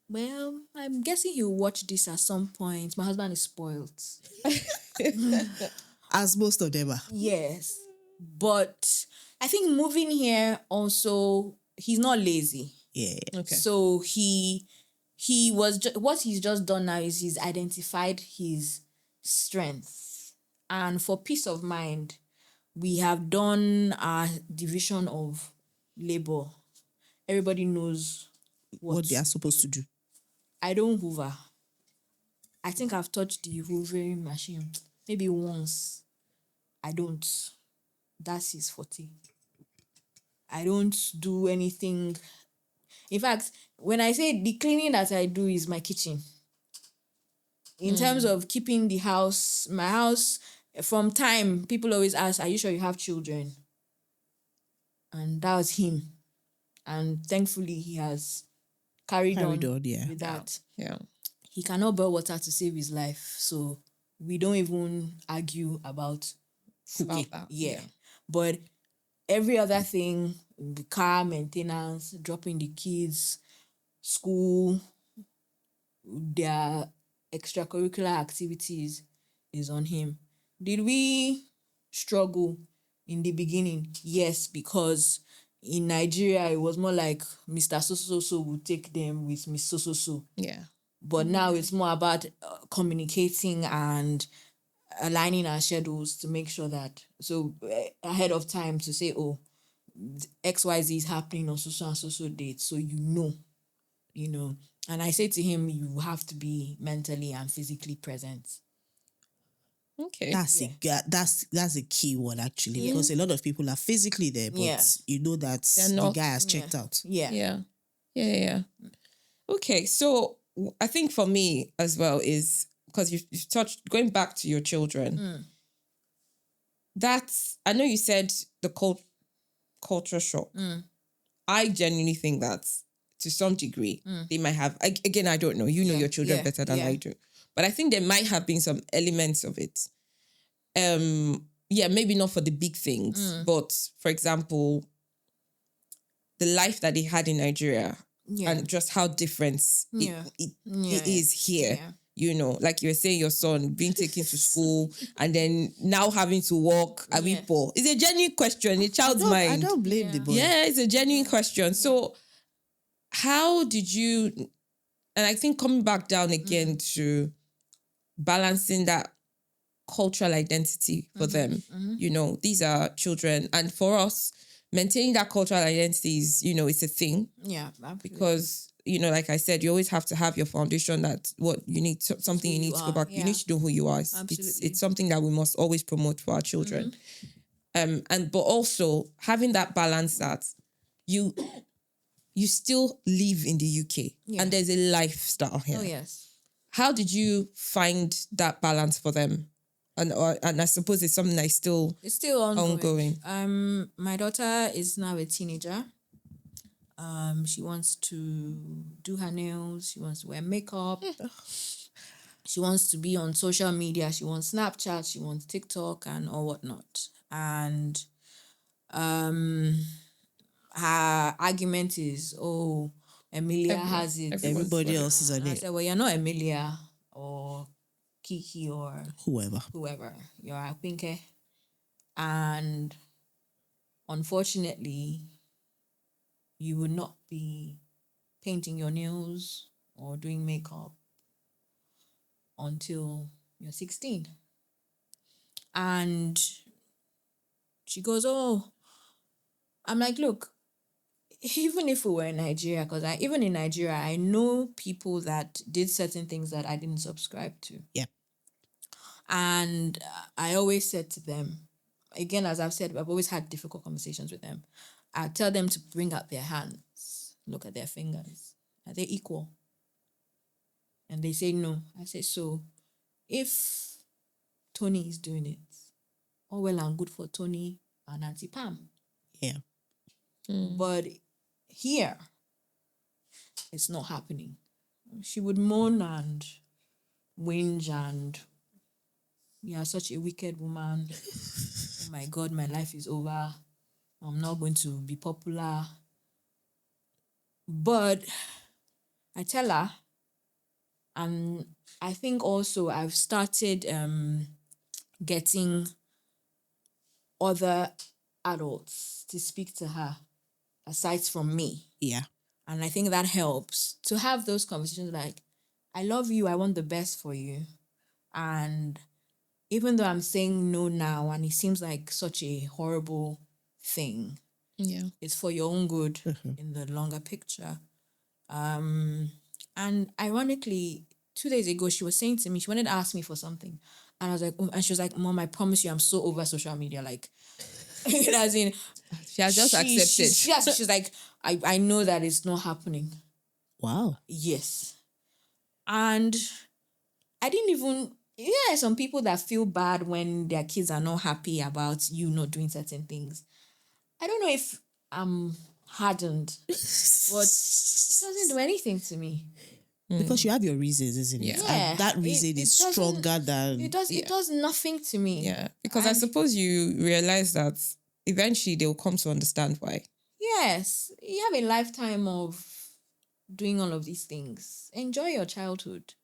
Well, I'm guessing he'll watch this at some point. My husband is spoiled. As most of them are. Yes. But I think moving here also, he's not lazy. Yeah. Okay. So he was, what he's just done now is he's identified his strengths. And for peace of mind, we have done our division of labor. Everybody knows what they are supposed to do. I don't hoover. I think I've touched the hoovering machine maybe once. I don't. That's his forte. I don't do anything. In fact, when I say the cleaning that I do is my kitchen. In terms of keeping the house, my house, from time, people always ask, are you sure you have children? And that was him. And thankfully, he has carried on yeah. with that. Yeah. He cannot boil water to save his life. So we don't even argue about cooking. that. Yeah. But every other thing, the car maintenance, dropping the kids, school, their extracurricular activities is on him. Did we struggle in the beginning? Yes, because in Nigeria, it was more like Mr. So would take them with Miss So. Yeah. But now it's more about communicating and aligning our schedules to make sure that, so ahead of time to say, oh, XYZ is happening on so and so date. So you know. And I say to him, you have to be mentally and physically present. Okay. That's a key one actually, because a lot of people are physically there, but you know that the guy has checked out. Yeah. Okay, so I think for me as well is because you've touched going back to your children. That's, I know you said the culture shock. I genuinely think that to some degree they might have. Again, I don't know. You know your children better than I do, but I think there might have been some elements of it. Maybe not for the big things, but for example, the life that they had in Nigeria and just how different it is here. Yeah. You know, like you were saying, your son being taken to school and then now having to walk. Are we poor? It's a genuine question, a child's mind. I don't blame the boy. Yeah, it's a genuine question. So how did you, and I think coming back down again to balancing that cultural identity for them, you know, these are children. And for us, maintaining that cultural identity is, you know, it's a thing. Yeah, absolutely. Because, you know, like I said, you always have to have your foundation that what you need, something you need to go back. Yeah. You need to know who you are. It's something that we must always promote for our children. But also having that balance that you still live in the UK and there's a lifestyle here. Oh, yes. How did you find that balance for them? And I suppose it's something that is still ongoing. My daughter is now a teenager. She wants to do her nails. She wants to wear makeup. She wants to be on social media. She wants Snapchat. She wants TikTok and all whatnot. And her argument is, oh, Emilia has it. Everybody else is on it. I said, well, you're not Emilia or Kiki or whoever. You're a Pinke. And unfortunately, you would not be painting your nails or doing makeup until you're 16. And she goes, oh, I'm like, look, even if we were in Nigeria, because even in Nigeria, I know people that did certain things that I didn't subscribe to. Yeah. And I always said to them, again, as I've said, I've always had difficult conversations with them. I tell them to bring out their hands, look at their fingers. Are they equal? And they say no. I say, so if Tony is doing it, all well and good for Tony and Auntie Pam. Yeah. But here, it's not happening. She would moan and whinge and, you are such a wicked woman. Oh my God, my life is over. I'm not going to be popular. But I tell her, and I think also I've started getting other adults to speak to her aside from me. Yeah. And I think that helps to have those conversations like, I love you, I want the best for you. And even though I'm saying no now and it seems like such a horrible thing, it's for your own good in the longer picture. And ironically, 2 days ago, she was saying to me, she wanted to ask me for something. And I was like, oh, and she was like, Mom, I promise you, I'm so over social media. Like, as in, She has just accepted. She's like, I know that it's not happening. Wow. Yes. And I didn't even, some people that feel bad when their kids are not happy about you not doing certain things. I don't know if I'm hardened, but it doesn't do anything to me. Because you have your reasons, isn't it? Yeah. And that reason It is doesn't- stronger than... It does nothing to me. Yeah, because I suppose you realize that eventually they'll come to understand why. Yes, you have a lifetime of doing all of these things. Enjoy your childhood.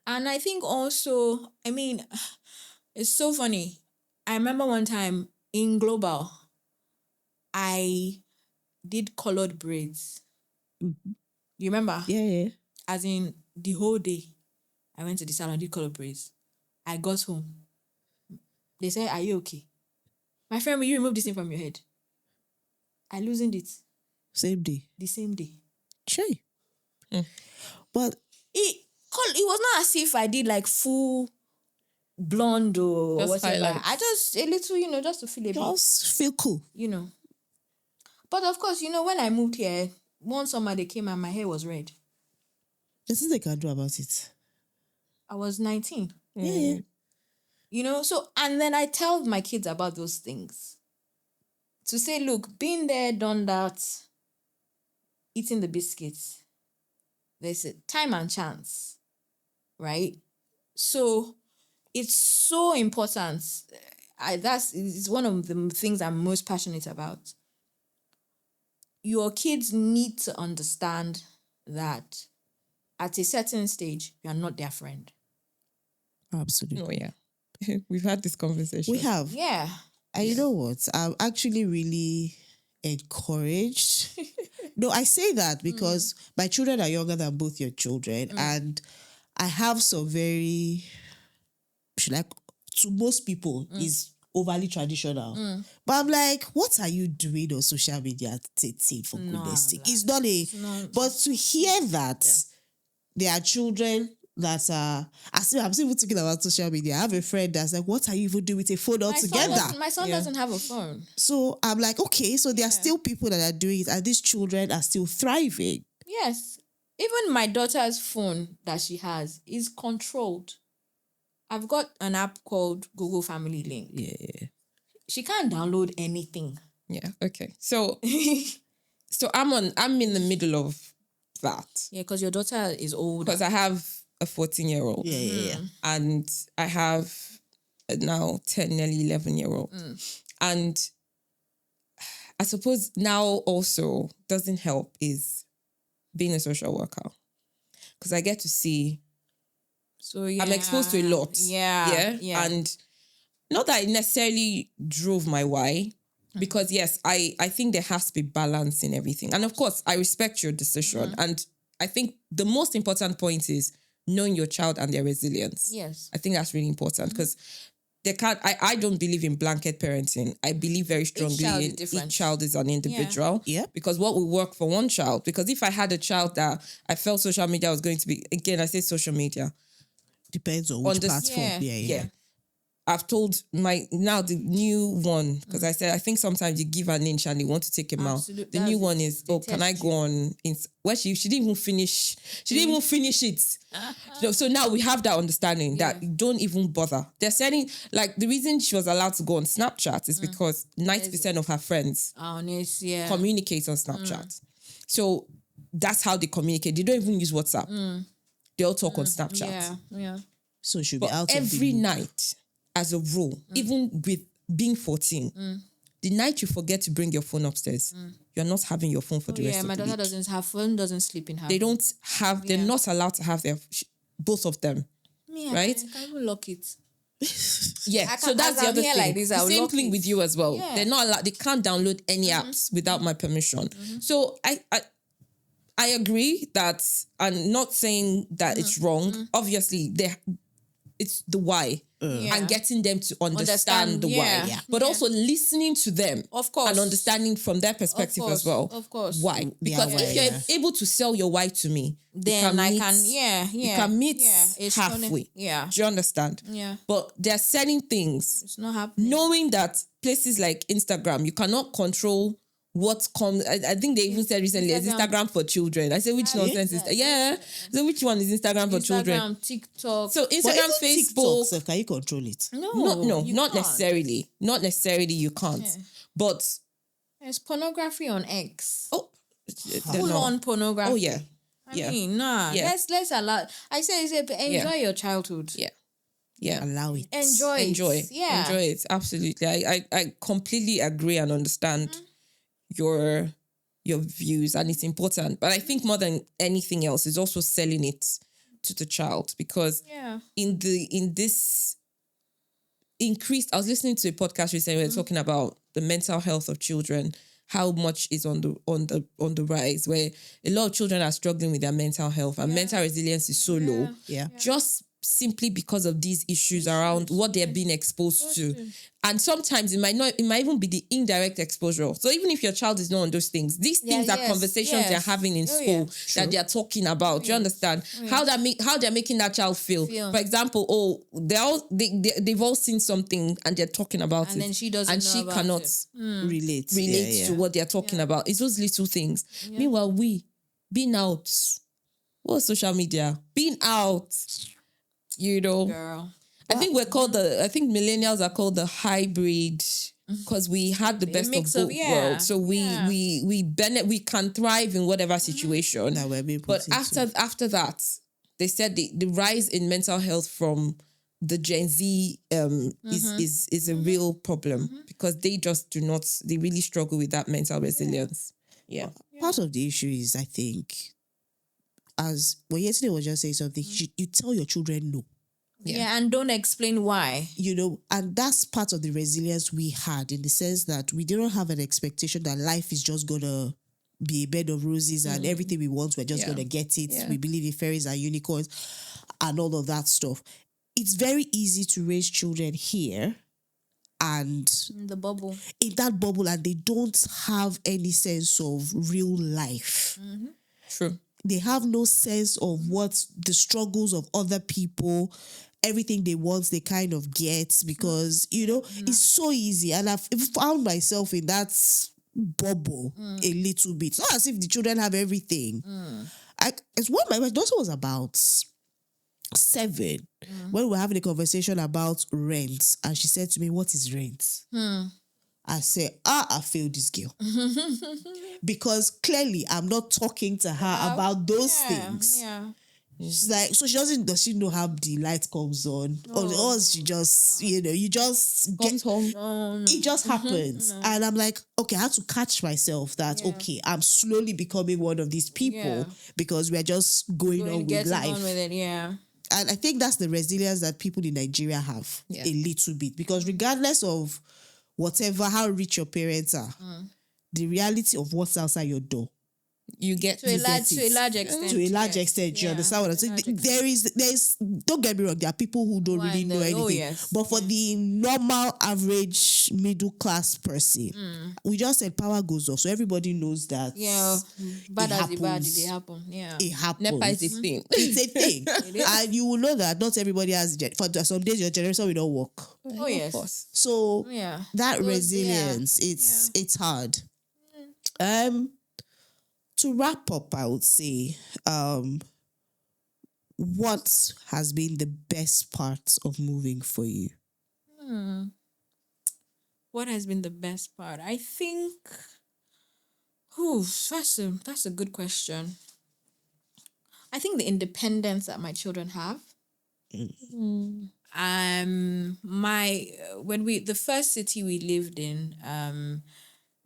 And I think also, I mean, it's so funny. I remember one time in Global, I did colored braids. Mhm. You remember? Yeah. As in the whole day, I went to the salon, did colored braids. I got home. They said, "Are you okay? My friend, will you remove this thing from your head?" I loosened it Same day. the same day. Sure. Mm. But It was not as if I did like full blonde or Just whatever. highlights. I just a little, just to feel a bit, just feel cool. But of course, when I moved here, one summer they came and my hair was red. There's nothing they can do about it. I was 19. Yeah. So, and then I tell my kids about those things. To say, look, been there, done that, eating the biscuits. There's a time and chance, right? So it's so important. It's one of the things I'm most passionate about. Your kids need to understand that at a certain stage, you are not their friend. Absolutely. Oh, yeah. We've had this conversation. We have. Yeah. And you know what? I'm actually really encouraged. No, I say that because my children are younger than both your children. And I have some very, to most people, is overly traditional. But I'm like, what are you doing on social media, Titi, for goodness sake? It's not but to hear that there are children that are, I'm still even talking about social media. I have a friend that's like, what are you even doing with a phone altogether? My son doesn't have a phone. So I'm like, okay, so there are still people that are doing it and these children are still thriving. Yes. Even my daughter's phone that she has is controlled. I've got an app called Google Family Link. Yeah. She can't download anything. Yeah. Okay. So I'm in the middle of that. Yeah, because your daughter is older. Because I have a 14-year-old. Yeah. And I have now 10, nearly 11-year-old. And I suppose now also doesn't help is being a social worker. Because I get to see, So yeah, I'm exposed to a lot. Yeah. And not that it necessarily drove my why, because yes, I think there has to be balance in everything. And of course, I respect your decision. And I think the most important point is knowing your child and their resilience. Yes. I think that's really important because I don't believe in blanket parenting. I believe very strongly child is in different. each child is an individual. Yeah. Because what will work for one child, because if I had a child that I felt social media was going to be, again, I say social media. Depends on which this- platform. Yeah. I've told the new one, because I said, I think sometimes you give an inch and they want to take him Absolutely. out. The new one is, They can I test go on? Well, she didn't even finish. She didn't even finish it. So now we have that understanding that you don't even bother. They're saying, like, the reason she was allowed to go on Snapchat is because 90% of her friends communicate on Snapchat. So that's how they communicate. They don't even use WhatsApp. They all talk on Snapchat. Yeah. So she'll be But out every of the night, as a rule, even with being 14, the night you forget to bring your phone upstairs, you're not having your phone for the rest of My the daughter week. doesn't have phone, doesn't sleep in her. They don't have, they're not allowed to have both of them. Right? I can't even lock it. Yeah, so that's as the I'm other here thing. like this, the I'll same lock thing it. with you as well. Yeah. They're not allowed, they can't download any apps without my permission. So I agree that, I'm not saying that it's wrong. Obviously, it's the why. Yeah. And getting them to understand the why. yeah. But Yeah. also listening to them. Of course. And understanding from their perspective as well. Of course. Why? Because why, if you're able to sell your why to me, Then you yeah. can meet It's halfway. funny. Yeah. Do you understand? Yeah. But there are certain things, It's not happening. knowing that places like Instagram, you cannot control what comes. I think they even said recently, it's Instagram for children. I said, which nonsense is that? Yeah. So which one is Instagram for children? Instagram, TikTok. So But Instagram, even Facebook. TikTok, can you control it? No, you not can't. necessarily. Not necessarily you can't. Yeah. But There's pornography on X. Full no. on pornography. Oh yeah. I mean, nah. Yeah. Let's allow. I say, enjoy your childhood. Yeah. Yeah. Allow it. Enjoy it. Yeah. Enjoy it. Absolutely. I completely agree and understand your views, and it's important. But I think more than anything else is also selling it to the child, because in this increased, I was listening to a podcast recently, we were talking about the mental health of children, how much is on the rise, where a lot of children are struggling with their mental health, and mental resilience is so low. Yeah. Just simply because of these issues around what they're being exposed to. And sometimes it might even be the indirect exposure. So even if your child is not on those things, these things are conversations they're having in school that they're talking about. Do you understand? How they're making that child feel. For example, they've all seen something and they're talking about it. And then she doesn't and know she about cannot it. relate Yeah. to what they're talking about. It's those little things. Meanwhile, we being out, what's social media? Being out, Girl. I think millennials are called the hybrid, because we had the best of both worlds. So we can thrive in whatever situation. That we're being But put into. after that, they said the rise in mental health from the Gen Z is a real problem, because they just they really struggle with that mental resilience. Yeah. Part of the issue is, I think, yesterday was just saying something, you tell your children no. Yeah, and don't explain why. And that's part of the resilience we had, in the sense that we didn't have an expectation that life is just gonna be a bed of roses and everything we want, we're just gonna get it. Yeah. We believe in fairies and unicorns and all of that stuff. It's very easy to raise children here and In the bubble. in that bubble, and they don't have any sense of real life. True. They have no sense of what the struggles of other people, everything they want, they kind of get, because, it's so easy. And I've found myself in that bubble a little bit. It's not as if the children have everything. It's what my daughter was about 7 when we were having a conversation about rent, and she said to me, "What is rent?" I said, I failed this girl. Because clearly I'm not talking to her about those things. Yeah. She's like, so does she know how the light comes on? Or she just, you just Comes home. it just happens. And I'm like, okay, I have to catch myself that, okay, I'm slowly becoming one of these people because we're just going on with life. On with it, yeah. And I think that's the resilience that people in Nigeria have a little bit, because regardless of how rich your parents are, the reality of what's outside your door, you get to a large extent. To a large extent, you understand what I'm saying? There's don't get me wrong, there are people who don't really know anything. But for the normal, average, middle class person, we just said power goes off. So everybody knows that. Yeah, bad as it bad, it happen. Yeah. It happens. NEPA is a thing. It's a thing. And you will know that not everybody has, for some days your generation will not work. Oh, yes. Of course. So that resilience, it's hard. To wrap up, I would say, what has been the best part of moving for you? What has been the best part? I think, that's a good question. I think the independence that my children have. The first city we lived in,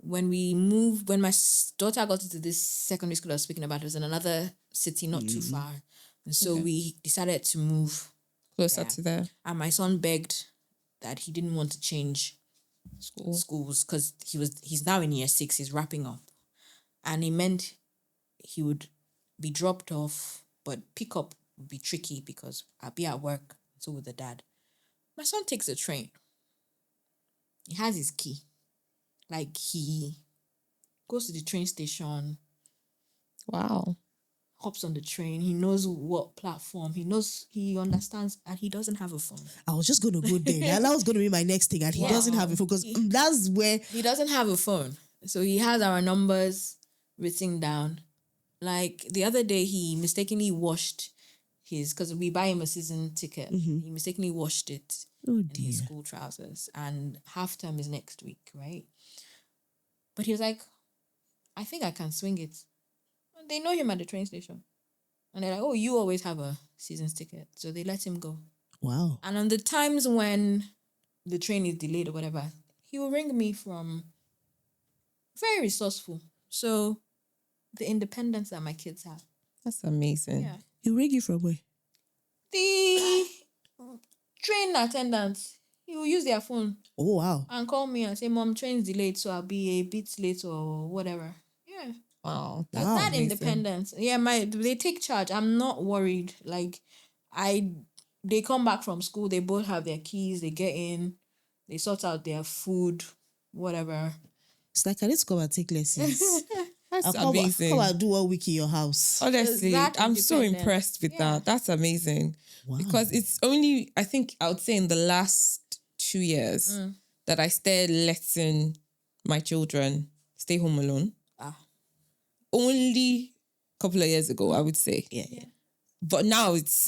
when we moved, when my daughter got into this secondary school I was speaking about, it was in another city not too far. And so we decided to move closer to there. And my son begged that he didn't want to change schools because he's now in year 6, he's wrapping up. And it meant he would be dropped off, but pick up would be tricky because I'll be at work. So with the dad. My son takes a train. He has his key. Like he goes to the train station, Wow. hops on the train. He knows what platform. He understands, and he doesn't have a phone. I was just going to go there. That was going to be my next thing. And he doesn't have a phone because that's where... He doesn't have a phone. So he has our numbers written down. Like the other day, he mistakenly washed because we buy him a season ticket. He mistakenly washed it in his school trousers. And half term is next week, right? But he was like, I think I can swing it. And they know him at the train station. And they're like, oh, you always have a season's ticket. So they let him go. Wow. And on the times when the train is delayed or whatever, he will ring me from... Very resourceful. So the independence that my kids have. That's amazing. Yeah. He ring you from where? The train attendants, he will use their phone Oh, wow. and call me and say, Mom, train's delayed, so I'll be a bit late or whatever. Yeah. Wow. That's that amazing. independence. Yeah, they take charge. I'm not worried. Like they come back from school, they both have their keys, they get in, they sort out their food, whatever. It's like, I need to come and take lessons. That's I'll amazing. come and do 1 week in your house. Honestly, That I'm so independence. impressed with that. That's amazing. Wow. Because it's only, I think I would say in the last 2 years that I started letting my children stay home alone. Only a couple of years ago, I would say. Yeah. But now it's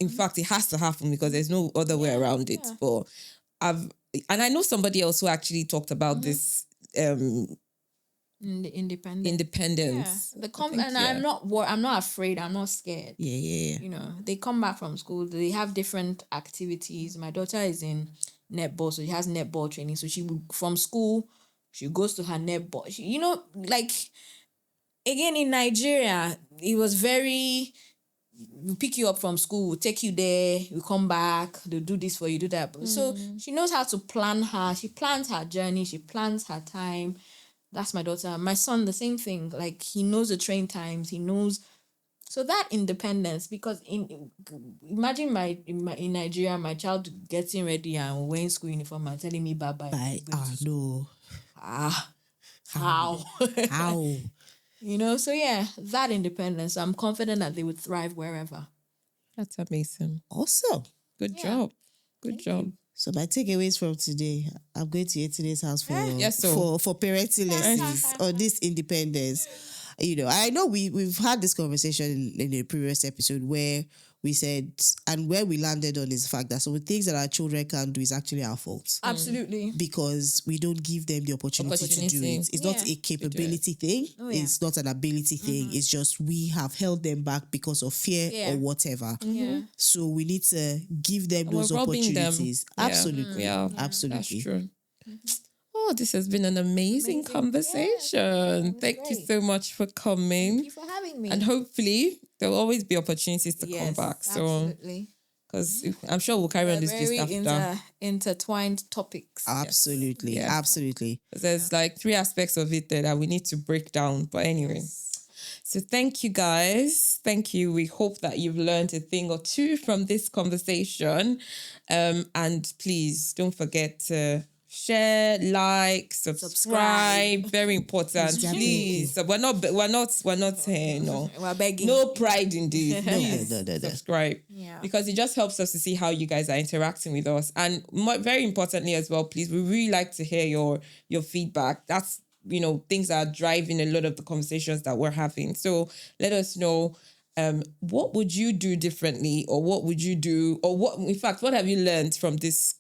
in fact, it has to happen because there's no other way around it. But and I know somebody else who actually talked about this independence. Yeah. And I'm not afraid. I'm not scared. Yeah. You know, they come back from school. They have different activities. My daughter is in netball, so she has netball training. So from school, she goes to her netball. Again, in Nigeria, it was very... We pick you up from school, we'll take you there, you come back, they'll do this for you, do that. So she knows how to plan she plans her journey, she plans her time. That's my daughter. My son, the same thing. Like, he knows the train times, he knows. So that independence, because imagine in Nigeria, my child getting ready and wearing school uniform and telling me bye-bye. No. How? How? You know, so yeah, that independence. I'm confident that they would thrive wherever. That's amazing. Awesome. Good job. Good job. So my takeaways from today, I'm going to Yetunde's house for parenting lessons on this independence. You know, I know we've had this conversation in a previous episode where we said, and where we landed on is the fact that some of the things that our children can do is actually our fault. Absolutely. Because we don't give them the opportunity to do it. It's not a capability thing. It's not an ability thing. It's just we have held them back because of fear or whatever. So we need to give them those opportunities. Absolutely. Yeah, absolutely. That's true. Oh, this has been an amazing conversation. Thank you so much for coming. Thank you for having me. And hopefully there will always be opportunities to come back. So, absolutely. Because I'm sure we'll carry on this very after. Intertwined topics. Absolutely. Yes. Absolutely. There's like 3 aspects of it that we need to break down. But anyway. So thank you guys. Thank you. We hope that you've learned a thing or two from this conversation. And please don't forget to share, like, subscribe. Very important. Please. So we're not here. No. We're begging. No pride in this. Please No. subscribe. Yeah. Because it just helps us to see how you guys are interacting with us. And very importantly as well, please, we really like to hear your feedback. That's, things that are driving a lot of the conversations that we're having. So let us know. What would you do differently, or what would you do, or what have you learned from this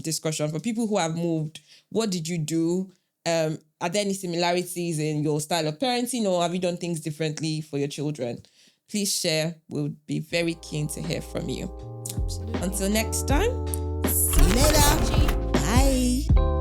discussion? For people who have moved, what did you do? Are there any similarities in your style of parenting, or have you done things differently for your children? Please share. We'll be very keen to hear from you. Absolutely. Until next time. See you later. Bye.